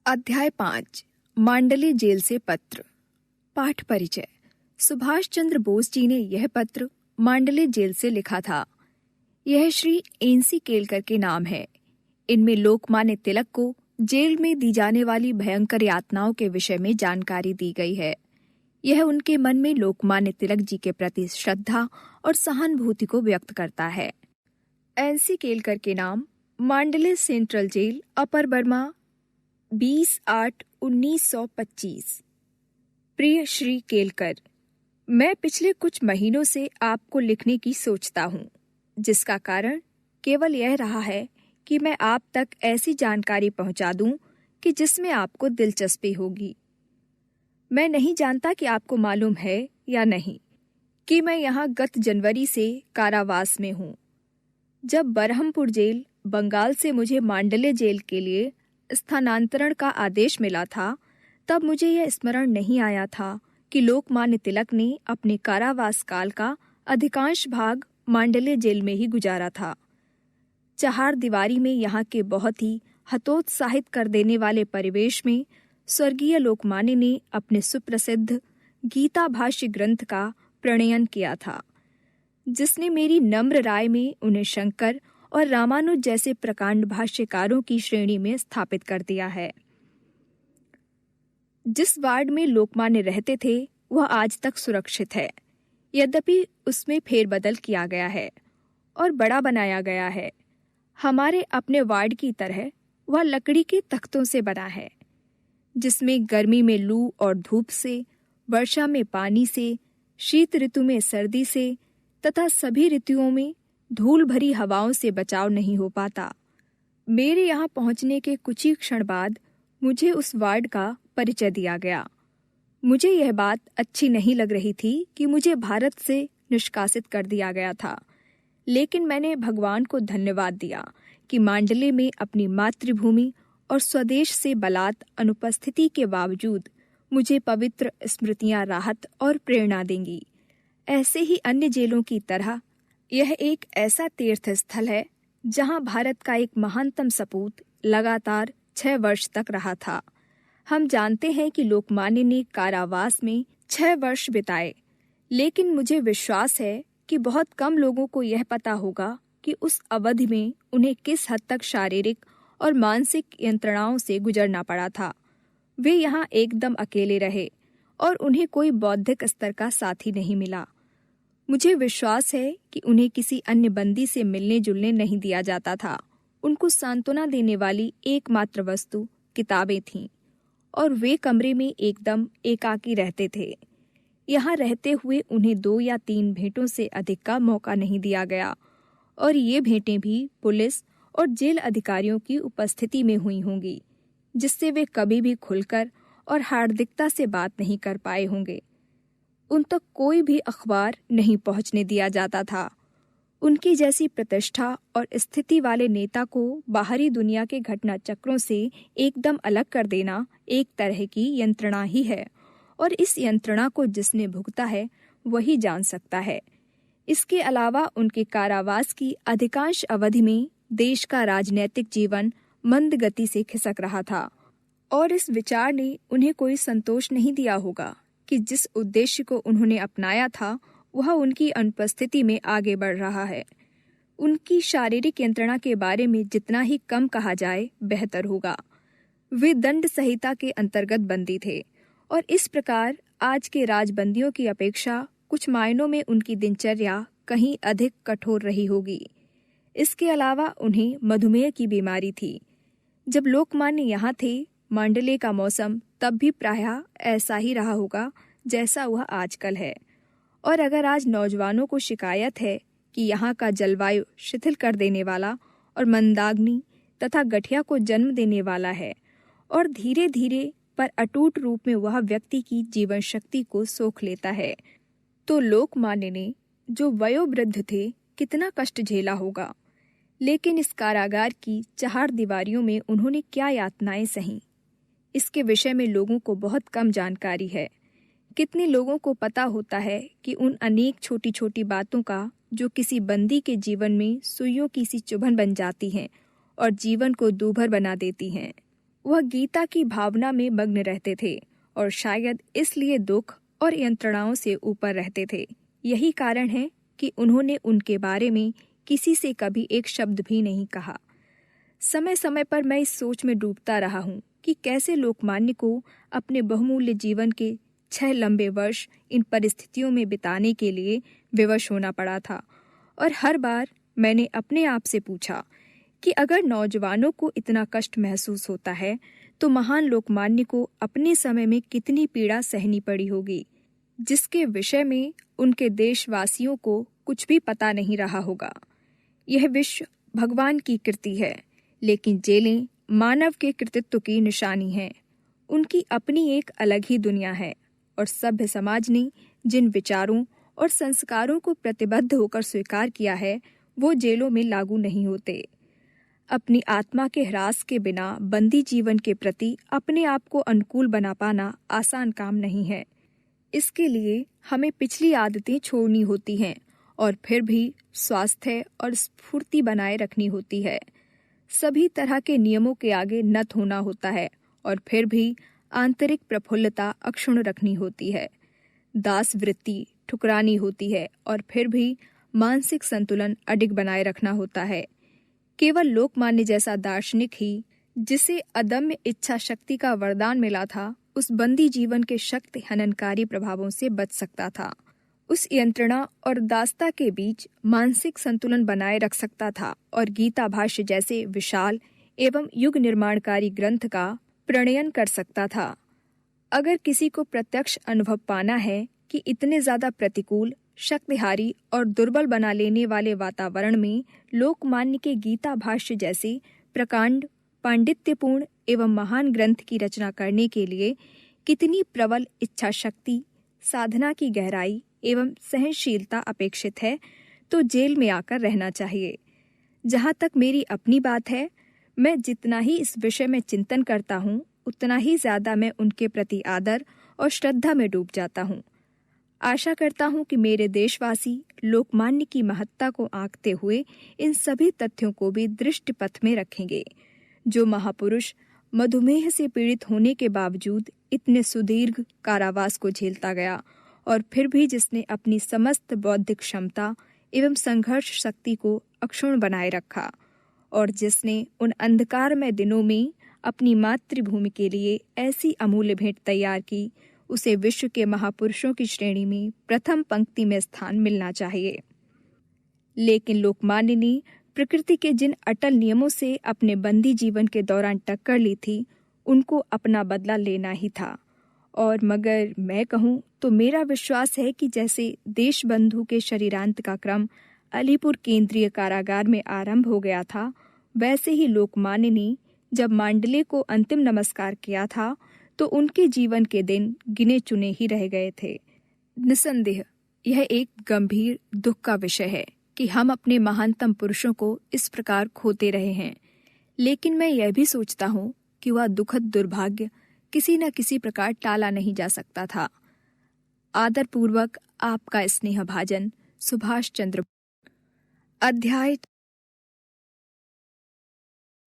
अध्याय 5 मांडले जेल से पत्र। पाठ परिचय। सुभाष चंद्र बोस जी ने यह पत्र मांडले जेल से लिखा था। यह श्री एनसी केलकर के नाम है। इनमें लोकमान्य तिलक को जेल में दी जाने वाली भयंकर यातनाओं के विषय में जानकारी दी गई है। यह उनके मन में लोकमान्य तिलक जी के प्रति श्रद्धा और सहानुभूति को व्यक्त करता है। एनसी केलकर के नाम, मांडले सेंट्रल जेल, अपर बर्मा, 20/8/1925। प्रिय श्री केलकर, मैं पिछले कुछ महीनों से आपको लिखने की सोचता हूँ, जिसका कारण केवल यह रहा है कि मैं आप तक ऐसी जानकारी पहुँचा दूँ कि जिसमें आपको दिलचस्पी होगी। मैं नहीं जानता कि आपको मालूम है या नहीं कि मैं यहाँ गत जनवरी से कारावास में हूँ। जब बरहमपुर जेल, बंगाल से मुझे मांडले जेल के लिए स्थानांतरण का आदेश मिला था, तब मुझे यह स्मरण नहीं आया था कि लोकमान्य तिलक ने अपने कारावास काल का अधिकांश भाग मांडले जेल में ही गुजारा था। चार दीवारी में यहाँ के बहुत ही हतोत्साहित कर देने वाले परिवेश में स्वर्गीय लोकमान्य ने अपने सुप्रसिद्ध गीता भाष्य ग्रंथ का प्रणयन किया था, जिसने मेरी नम्र राय में उन्हें शंकर और रामानुज जैसे प्रकांड भाष्यकारों की श्रेणी में स्थापित कर दिया है। जिस वार्ड में लोकमान्य रहते थे वह आज तक सुरक्षित है, यद्यपि उसमें फेरबदल किया गया है और बड़ा बनाया गया है। हमारे अपने वार्ड की तरह वह लकड़ी के तख्तों से बना है, जिसमें गर्मी में लू और धूप से, वर्षा में पानी से, शीत ऋतु में सर्दी से तथा सभी ऋतुओं में धूल भरी हवाओं से बचाव नहीं हो पाता। मेरे यहाँ पहुँचने के कुछ ही क्षण बाद मुझे उस वार्ड का परिचय दिया गया। मुझे यह बात अच्छी नहीं लग रही थी कि मुझे भारत से निष्कासित कर दिया गया था, लेकिन मैंने भगवान को धन्यवाद दिया कि मांडले में अपनी मातृभूमि और स्वदेश से बलात् अनुपस्थिति के बावजूद मुझे पवित्र स्मृतियाँ राहत और प्रेरणा देंगी। ऐसे ही अन्य जेलों की तरह यह एक ऐसा तीर्थ स्थल है जहां भारत का एक महानतम सपूत लगातार 6 वर्ष तक रहा था। हम जानते हैं कि लोकमान्य ने कारावास में 6 वर्ष बिताए, लेकिन मुझे विश्वास है कि बहुत कम लोगों को यह पता होगा कि उस अवधि में उन्हें किस हद तक शारीरिक और मानसिक यंत्रणाओं से गुजरना पड़ा था। वे यहाँ एकदम अकेले रहे और उन्हें कोई बौद्धिक स्तर का साथी नहीं मिला। मुझे विश्वास है कि उन्हें किसी अन्य बंदी से मिलने जुलने नहीं दिया जाता था। उनको सांत्वना देने वाली एकमात्र वस्तु किताबें थीं और वे कमरे में एकदम एकाकी रहते थे। यहाँ रहते हुए उन्हें 2 या 3 भेंटों से अधिक का मौका नहीं दिया गया और ये भेंटें भी पुलिस और जेल अधिकारियों की उपस्थिति में हुई होंगी, जिससे वे कभी भी खुलकर और हार्दिकता से बात नहीं कर पाए होंगे। उन तक कोई भी अखबार नहीं पहुंचने दिया जाता था। उनकी जैसी प्रतिष्ठा और स्थिति वाले नेता को बाहरी दुनिया के घटना चक्रों से एकदम अलग कर देना एक तरह की यंत्रणा ही है, और इस यंत्रणा को जिसने भुगता है वही जान सकता है। इसके अलावा उनके कारावास की अधिकांश अवधि में देश का राजनैतिक जीवन मंद गति से खिसक रहा था, और इस विचार ने उन्हें कोई संतोष नहीं दिया होगा कि जिस उद्देश्य को उन्होंने अपनाया था वह उनकी अनुपस्थिति में आगे बढ़ रहा है। उनकी शारीरिक यंत्रणा के बारे में जितना ही कम कहा जाए बेहतर होगा। वे दंड संहिता के अंतर्गत बंदी थे और इस प्रकार आज के राजबंदियों की अपेक्षा कुछ मायनों में उनकी दिनचर्या कहीं अधिक कठोर रही होगी। इसके अलावा उन्हें मधुमेह की बीमारी थी। जब लोकमान्य यहाँ थे, मांडले का मौसम तब भी प्रायः ऐसा ही रहा होगा जैसा वह आजकल है, और अगर आज नौजवानों को शिकायत है कि यहाँ का जलवायु शिथिल कर देने वाला और मंदाग्नि तथा गठिया को जन्म देने वाला है और धीरे धीरे पर अटूट रूप में वह व्यक्ति की जीवन शक्ति को सोख लेता है, तो लोकमान्य ने, जो वयोवृद्ध थे, कितना कष्ट झेला होगा। लेकिन इस कारागार की 4 दीवारियों में उन्होंने क्या यातनाएं सहीं, इसके विषय में लोगों को बहुत कम जानकारी है। कितने लोगों को पता होता है कि उन अनेक छोटी छोटी बातों का जो किसी बंदी के जीवन में सुइयों की सी चुभन बन जाती हैं और जीवन को दूभर बना देती हैं, वह गीता की भावना में मग्न रहते थे और शायद इसलिए दुख और यंत्रणाओं से ऊपर रहते थे। यही कारण है कि उन्होंने उनके बारे में किसी से कभी एक शब्द भी नहीं कहा। समय समय पर मैं इस सोच में डूबता रहा हूँ कि कैसे लोकमान्य को अपने बहुमूल्य जीवन के 6 लंबे वर्ष इन परिस्थितियों में बिताने के लिए विवश होना पड़ा था। और हर बार मैंने अपने आप से पूछा कि अगर नौजवानों को इतना कष्ट महसूस होता है तो महान लोकमान्य को अपने समय में कितनी पीड़ा सहनी पड़ी होगी, जिसके विषय में उनके देशवासियों को कुछ भी पता नहीं रहा होगा। यह विश्व भगवान की कृति है, लेकिन जेलें मानव के कृतित्व की निशानी हैं। उनकी अपनी एक अलग ही दुनिया है और सभ्य समाज ने जिन विचारों और संस्कारों को प्रतिबद्ध होकर स्वीकार किया है वो जेलों में लागू नहीं होते। अपनी आत्मा के ह्रास के बिना बंदी जीवन के प्रति अपने आप को अनुकूल बना पाना आसान काम नहीं है। इसके लिए हमें पिछली आदतें छोड़नी होती हैं और फिर भी स्वास्थ्य और स्फूर्ति बनाए रखनी होती है। सभी तरह के नियमों के आगे नत होना होता है और फिर भी आंतरिक प्रफुल्लता अक्षुण्ण रखनी होती है। दास वृत्ति ठुकरानी होती है और फिर भी मानसिक संतुलन अडिग बनाए रखना होता है। केवल लोकमान्य जैसा दार्शनिक ही, जिसे अदम्य इच्छा शक्ति का वरदान मिला था, उस बंदी जीवन के शक्ति हननकारी प्रभावों से बच सकता था। उस यंत्रणा और दासता के बीच मानसिक संतुलन बनाए रख सकता था और गीता भाष्य जैसे विशाल एवं युग निर्माणकारी ग्रंथ का प्रणयन कर सकता था। अगर किसी को प्रत्यक्ष अनुभव पाना है कि इतने ज्यादा प्रतिकूल, शक्तिहारी और दुर्बल बना लेने वाले वातावरण में लोकमान्य के गीता भाष्य जैसे प्रकांड, पांडित्यपूर्ण एवं महान ग्रंथ की रचना करने के लिए कितनी प्रबल इच्छा शक्ति, साधना की गहराई एवं सहनशीलता अपेक्षित है, तो जेल में आकर रहना चाहिए। जहाँ तक मेरी अपनी बात है, मैं जितना ही इस विषय में चिंतन करता हूँ, उतना ही ज्यादा मैं उनके प्रति आदर और श्रद्धा में डूब जाता हूँ। आशा करता हूँ कि मेरे देशवासी लोकमान्य की महत्ता को आंकते हुए इन सभी तथ्यों को भी दृष्टि पथ में रखेंगे। जो महापुरुष मधुमेह से पीड़ित होने के बावजूद इतने सुदीर्घ कारावास को झेलता गया और फिर भी जिसने अपनी समस्त बौद्धिक क्षमता एवं संघर्ष शक्ति को अक्षुण्ण बनाए रखा और जिसने उन अंधकारमय दिनों में अपनी मातृभूमि के लिए ऐसी अमूल्य भेंट तैयार की, उसे विश्व के महापुरुषों की श्रेणी में प्रथम पंक्ति में स्थान मिलना चाहिए। लेकिन लोकमान्य ने प्रकृति के जिन अटल नियमों से अपने बंदी जीवन के दौरान टक्कर ली थी, उनको अपना बदला लेना ही था। और मगर मैं कहूँ तो मेरा विश्वास है कि जैसे देशबंधु के शरीरांत का क्रम अलीपुर केंद्रीय कारागार में आरंभ हो गया था, वैसे ही लोकमान्य ने जब मांडले को अंतिम नमस्कार किया था तो उनके जीवन के दिन गिने चुने ही रह गए थे। निसंदेह यह एक गंभीर दुख का विषय है कि हम अपने महानतम पुरुषों को इस प्रकार खोते रहे हैं, लेकिन मैं यह भी सोचता हूँ कि वह दुखद दुर्भाग्य किसी न किसी प्रकार टाला नहीं जा सकता था। आदरपूर्वक आपका स्नेहभाजन सुभाष चंद्र। अध्याय